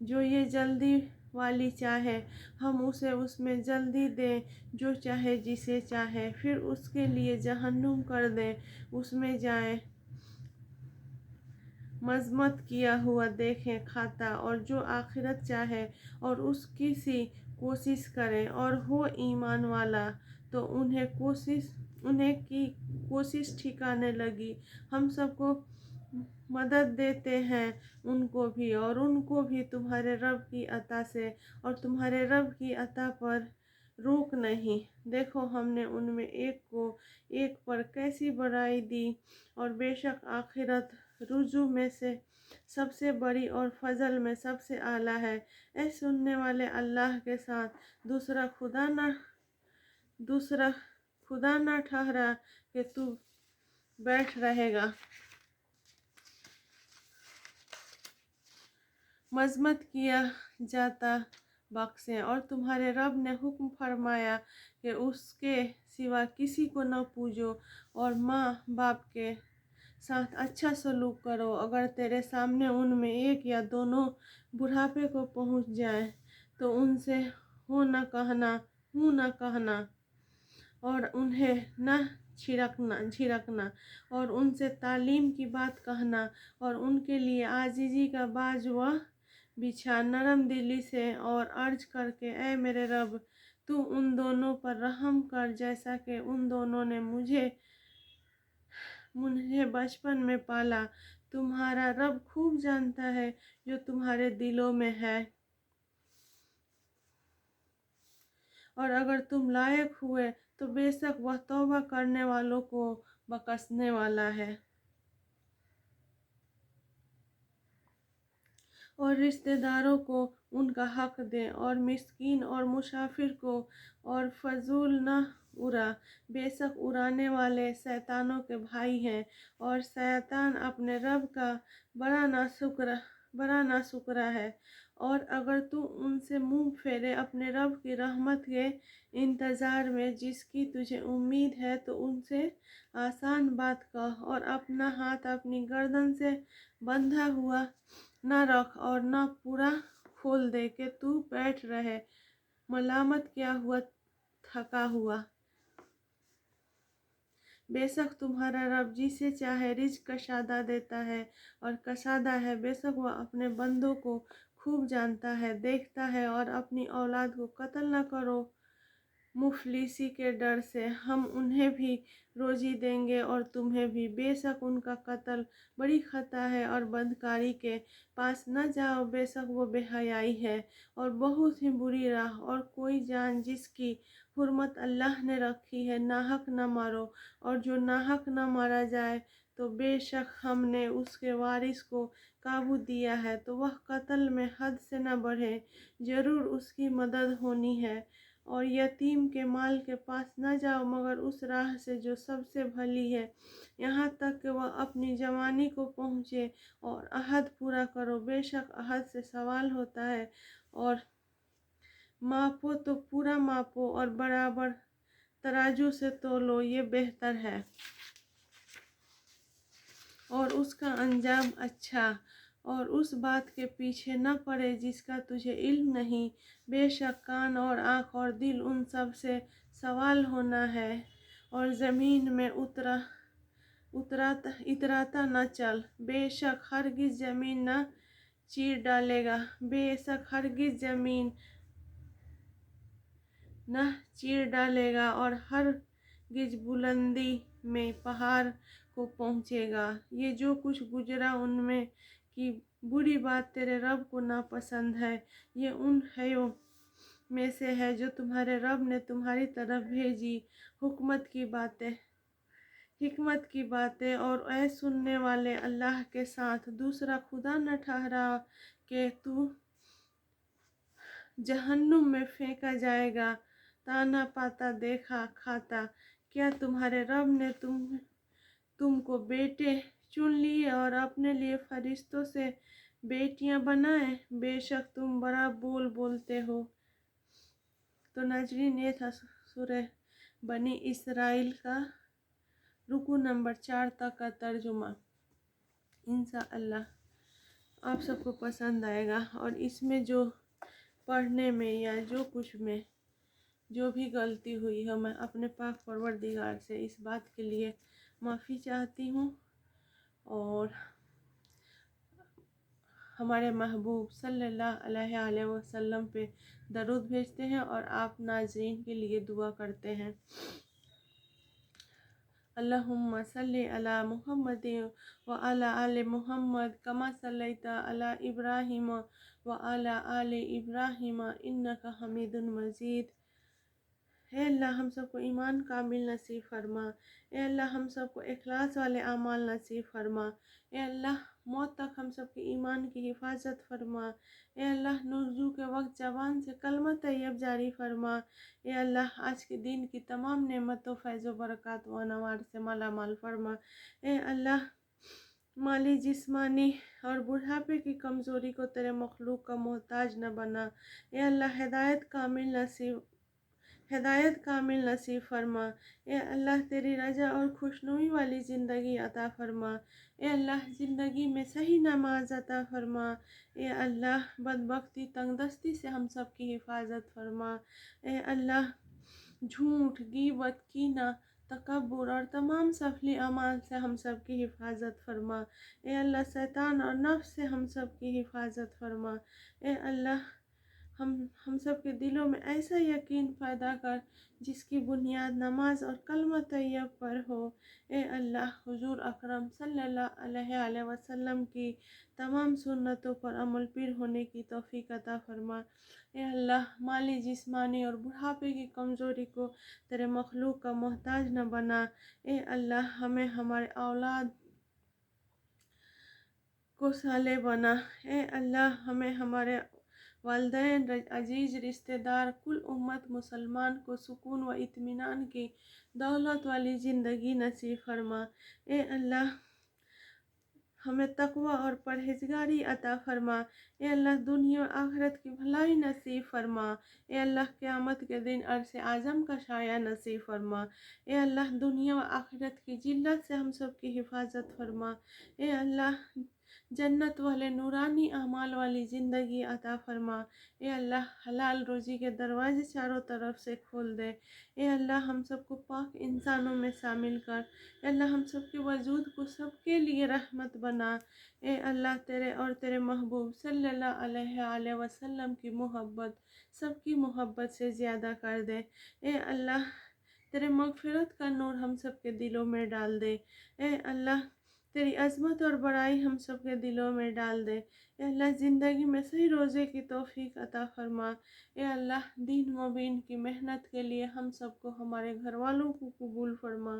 جو یہ جلدی والی چاہے ہم اسے اس میں جلدی دیں، جو چاہے جسے چاہے پھر اس کے لیے جہنم کر دیں، اس میں جائیں مذمت کیا ہوا دیکھیں کھاتا، اور جو آخرت چاہے اور اس کی سی کوشش کرے اور ہو ایمان والا تو انہیں کی کوشش ٹھکانے لگی۔ ہم سب کو مدد دیتے ہیں ان کو بھی اور ان کو بھی تمہارے رب کی عطا سے، اور تمہارے رب کی عطا پر روک نہیں۔ دیکھو ہم نے ان میں ایک کو ایک پر کیسی بڑائی دی، اور بے شک آخرت رجوع میں سے سب سے بڑی اور فضل میں سب سے اعلیٰ ہے۔ اے سننے والے، اللہ کے ساتھ دوسرا خدا نہ ٹھہرا کہ تو بیٹھ رہے گا۔ مذمت کیا جاتا بخشیں، اور تمہارے رب نے حکم فرمایا کہ اس کے سوا کسی کو نہ پوجو، اور ماں باپ کے ساتھ اچھا سلوک کرو۔ اگر تیرے سامنے ان میں ایک یا دونوں بڑھاپے کو پہنچ جائیں تو ان سے ہوں نہ کہنا اور انہیں نہ جھڑکنا اور ان سے تعلیم کی بات کہنا، اور ان کے لیے عاجزی کا باجوہ بچھا نرم دلی سے، اور عرض کر کے اے میرے رب تو ان دونوں پر رحم کر جیسا کہ ان دونوں نے مجھے بچپن میں پالا۔ تمہارا رب خوب جانتا ہے جو تمہارے دلوں میں ہے، اور اگر تم لائق ہوئے تو بے شک وہ توبہ کرنے والوں کو بخشنے والا ہے۔ اور رشتہ داروں کو ان کا حق دیں، اور مسکین اور مسافر کو، اور فضول نہ اڑا، بے شک اڑانے والے شیطانوں کے بھائی ہیں، اور شیطان اپنے رب کا بڑا ناشکرا ہے۔ اور اگر تو ان سے منہ پھیرے اپنے رب کی رحمت کے انتظار میں جس کی تجھے امید ہے تو ان سے آسان بات کہہ، اور اپنا ہاتھ اپنی گردن سے بندھا ہوا نہ رکھ اور نہ پورا کھول دے کہ تو بیٹھ رہے ملامت کیا ہوا تھکا ہوا۔ بے شک تمہارا رب جسے چاہے رزق کشادہ دیتا ہے اور کشادہ ہے، بے شک وہ اپنے بندوں کو خوب جانتا ہے، دیکھتا ہے۔ اور اپنی اولاد کو قتل نہ کرو مفلسی کے ڈر سے، ہم انہیں بھی روزی دیں گے اور تمہیں بھی، بے شک ان کا قتل بڑی خطا ہے، اور بدکاری کے پاس نہ جاؤ، بے شک وہ بے حیائی ہے اور بہت ہی بری راہ۔ اور کوئی جان جس کی حرمت اللہ نے رکھی ہے ناحق نہ مارو، اور جو ناحق نہ مارا جائے تو بے شک ہم نے اس کے وارث کو قابو دیا ہے تو وہ قتل میں حد سے نہ بڑھے، ضرور اس کی مدد ہونی ہے۔ اور یتیم کے مال کے پاس نہ جاؤ مگر اس راہ سے جو سب سے بھلی ہے، یہاں تک کہ وہ اپنی جوانی کو پہنچے، اور عہد پورا کرو، بے شک عہد سے سوال ہوتا ہے۔ اور ماپو تو پورا ماپو، اور برابر ترازو سے تولو، یہ بہتر ہے اور اس کا انجام اچھا۔ اور اس بات کے پیچھے نہ پڑے جس کا تجھے علم نہیں، بے شک کان اور آنکھ اور دل ان سب سے سوال ہونا ہے۔ اور زمین میں اتراتا نہ چل، بے شک ہرگز زمین نہ چیر ڈالے گا، بے شک ہرگز زمین نہ چیر ڈالے گا، اور ہرگز بلندی میں پہاڑ کو پہنچے گا۔ یہ جو کچھ گزرا ان میں کی بری بات تیرے رب کو ناپسند ہے، یہ ان وحیوں میں سے ہے جو تمہارے رب نے تمہاری طرف بھیجی، حکمت کی باتیں۔ اور اے سننے والے، اللہ کے ساتھ دوسرا خدا نہ ٹھہرا کہ تو جہنم میں پھینکا جائے گا۔ تانا پاتا دیکھا کھاتا، کیا تمہارے رب نے تم کو بیٹے چن لیے اور اپنے لیے فرشتوں سے بیٹیاں بنائے؟ بے شک تم بڑا بولتے ہو۔ تو ناظرین، یہ تھا سورہ بنی اسرائیل کا رکوع نمبر 4 تک کا ترجمہ۔ انشاءاللہ آپ سب کو پسند آئے گا، اور اس میں جو پڑھنے میں یا جو کچھ میں جو بھی غلطی ہوئی ہو، میں اپنے پاک پروردگار سے اس بات کے لیے معافی چاہتی ہوں، اور ہمارے محبوب صلی اللہ علیہ وسلم پہ درود بھیجتے ہیں، اور آپ ناظرین کے لیے دعا کرتے ہیں۔ اللہم صلی علی محمد وعلی آل محمد کما صلیت علی ابراہیم وعلی آل ابراہیم انک حمید مجید۔ اے اللہ ہم سب کو ایمان کامل نصیب فرما، اے اللہ ہم سب کو اخلاص والے اعمال نصیب فرما، اے اللہ موت تک ہم سب کے ایمان کی حفاظت فرما، اے اللہ نرجو کے وقت زبان سے کلمہ طیب جاری فرما، اے اللہ آج کے دن کی تمام نعمتوں، فیض و برکات و انوار سے مالا مال فرما، اے اللہ مالی جسمانی اور بڑھاپے کی کمزوری کو تیرے مخلوق کا محتاج نہ بنا، اے اللہ ہدایت کامل نصیب فرما، اے اللہ تیری رضا اور خوشنوئی والی زندگی عطا فرما، اے اللہ زندگی میں صحیح نماز عطا فرما، اے اللہ بدبختی تنگ دستی سے ہم سب کی حفاظت فرما، اے اللہ جھوٹ غیبت کینہ تکبر اور تمام سفلی اعمال سے ہم سب کی حفاظت فرما، اے اللہ شیطان اور نفس سے ہم سب کی حفاظت فرما، اے اللہ ہم سب کے دلوں میں ایسا یقین پیدا کر جس کی بنیاد نماز اور کلمہ طیب پر ہو، اے اللہ حضور اکرم صلی اللہ علیہ وسلم کی تمام سنتوں پر عمل پیر ہونے کی توفیق عطا فرما، اے اللہ مالی جسمانی اور بڑھاپے کی کمزوری کو تیرے مخلوق کا محتاج نہ بنا، اے اللہ ہمیں ہمارے اولاد کو صالح بنا، اے اللہ ہمیں ہمارے والدین، عزیز رشتہ دار، کل امت مسلمان کو سکون و اطمینان کی دولت والی زندگی نصیب فرما، اے اللہ ہمیں تقوی اور پرہیزگاری عطا فرما، اے اللہ دنیا و آخرت کی بھلائی نصیب فرما، اے اللہ قیامت کے دن عرش اعظم کا سایہ نصیب فرما، اے اللہ دنیا و آخرت کی ذلت سے ہم سب کی حفاظت فرما، اے اللہ جنت والے نورانی اعمال والی زندگی عطا فرما، اے اللہ حلال روزی کے دروازے چاروں طرف سے کھول دے، اے اللہ ہم سب کو پاک انسانوں میں شامل کر، اے اللہ ہم سب کے وجود کو سب کے لیے رحمت بنا، اے اللہ تیرے اور تیرے محبوب صلی اللہ علیہ وسلم کی محبت سب کی محبت سے زیادہ کر دے، اے اللہ تیرے مغفرت کا نور ہم سب کے دلوں میں ڈال دے، اے اللہ تیری عظمت اور بڑائی ہم سب کے دلوں میں ڈال دے، اے اللہ زندگی میں صحیح روزے کی توفیق عطا فرما، اے اللہ دین مبین کی محنت کے لیے ہم سب کو، ہمارے گھر والوں کو قبول فرما،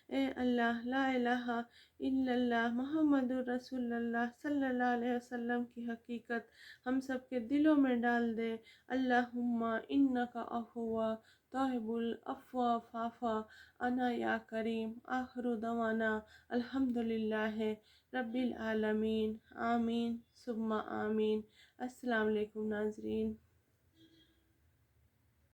اے اللہ لا الہ الا اللہ محمد رسول اللہ صلی اللہ علیہ وسلم کی حقیقت ہم سب کے دلوں میں ڈال دے، اللہم انک عفو تحب العفو فاعف عنا یا کریم۔ آخر دعوانا الحمدللہ رب العالمین، آمین ثم آمین۔ السلام علیکم ناظرین۔